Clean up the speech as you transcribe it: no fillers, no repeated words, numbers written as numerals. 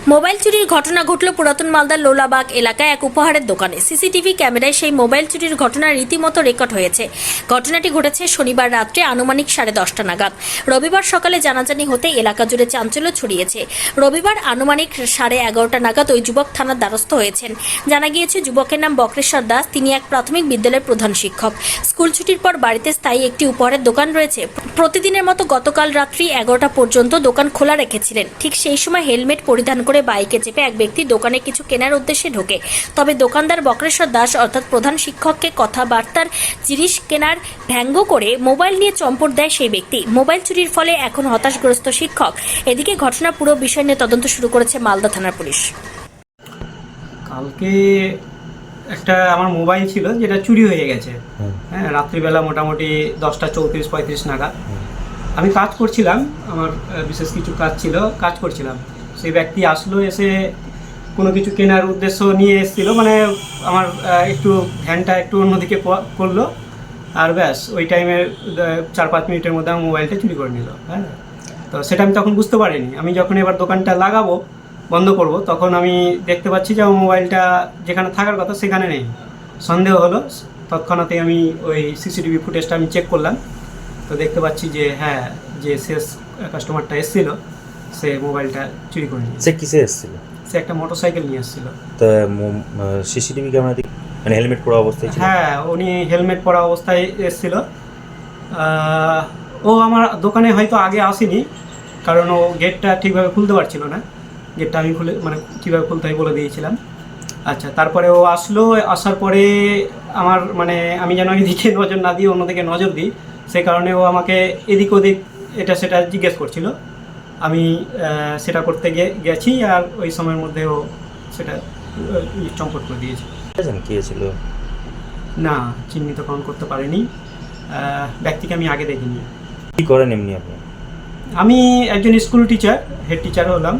Mobile চুরির ঘটনা ঘটল পুরাতন মালদার লোলাবাগ এলাকায় এক উপহারের দোকানে। সিসিটিভি ক্যামেরায় সেই মোবাইল চুরির ঘটনা রীতিমতো রেকর্ড হয়েছে। ঘটনাটি ঘটেছে শনিবার রাত্রে আনুমানিক 10:30 নাগাদ। রবিবার সকালে জানাজানি হতে এলাকা জুড়ে চাঞ্চল্য ছড়িয়েছে। রবিবার আনুমানিক 11:30 নাগাদ ওই যুবক থানার দ্বারস্থ হয়েছেন। জানা গিয়েছে যুবকের নাম বক্রেশ্বর দাস। তিনি এক প্রাথমিক বিদ্যালয়ের প্রধান শিক্ষক। স্কুল ছুটির পর বাড়িতে স্থায়ী একটি উপহারের দোকান রয়েছে। প্রতিদিনের মতো গতকাল রাত্রি 11টা পর্যন্ত দোকান খোলা রেখেছিলেন। ঠিক সেই সময় হেলমেট পরিধান করে বাইকে চেপে এক ব্যক্তি দোকানে কিছু কেনার উদ্দেশ্যে ঢোকে। তবে দোকানদার বক্রেশ্বর দাস অর্থাৎ প্রধান শিক্ষককে কথাবার্তার জিনিস কেনার ব্যঙ্গ করে মোবাইল নিয়ে চম্পট দেয় সেই ব্যক্তি। মোবাইল চুরির ফলে এখন হতাশগ্রস্ত শিক্ষক। এদিকে ঘটনা পুরো বিষয় নিয়ে তদন্ত শুরু করেছে মালদা থানার পুলিশ। কালকে একটা আমার মোবাইল ছিল যেটা চুরি হয়ে গেছে। হ্যাঁ, রাত্রিবেলা মোটামুটি 10:34-35 নাগাদ আমি কাজ করছিলাম, আমার বিশেষ কিছু কাজ ছিল, কাজ করছিলাম। সেই ব্যক্তি আসলো, এসে কোনো কিছু কেনার উদ্দেশ্য নিয়ে এসেছিল, মানে আমার একটু ধ্যানটা একটু অন্যদিকে করলো, আর ব্যাস ওই টাইমে 4-5 মিনিটের মধ্যে আমার মোবাইলটা চুরি করে নিল। হ্যাঁ, তো সেটা আমি তখন বুঝতে পারিনি। আমি যখন এবার দোকানটা লাগাবো, বন্ধ করব, তখন আমি দেখতে পাচ্ছি যে আমার মোবাইলটা যেখানে থাকার কথা সেখানে নেই। সন্দেহ হলো, তৎক্ষণাৎই আমি ওই সিসিটিভি ফুটেজটা আমি চেক করলাম। তো দেখতে পাচ্ছি যে হ্যাঁ, যে শেষ কাস্টমারটা এসেছিল সে মোবাইলটা চুরি করে নিয়েছে। সে কিসে এসেছিল? সে একটা মোটরসাইকেল নিয়ে এসেছিল। তো সিসিটিভি ক্যামেরা দেখে মানে হেলমেট পরা অবস্থায় ছিল? হ্যাঁ, উনি হেলমেট পরা অবস্থায় এসেছিল। ও আমার দোকানে হয়তো আগে আসেনি, কারণ ও গেটটা ঠিকভাবে খুলতে পারছিল না। গেটটা আমি খুলে মানে কীভাবে খুলতে হয় বলে দিয়েছিলাম। আচ্ছা, তারপরে ও আসলো। আসার পরে আমার মানে আমি যেন এদিকে নজর না দিই, অন্যদিকে নজর দিই, সে কারণে ও আমাকে এদিক ওদিক এটা সেটা জিজ্ঞেস করছিল। আমি সেটা করতে গেছি, আর ওই সময়ের মধ্যে ও সেটা চম্পট করে দিয়েছে। কে ছিল? না, চিহ্নিতকরণ করতে পারিনি। ব্যক্তিকে আমি আগে দেখিনি। কী করেন এমনি আপনি? আমি একজন স্কুল টিচার, হেড টিচার হলাম।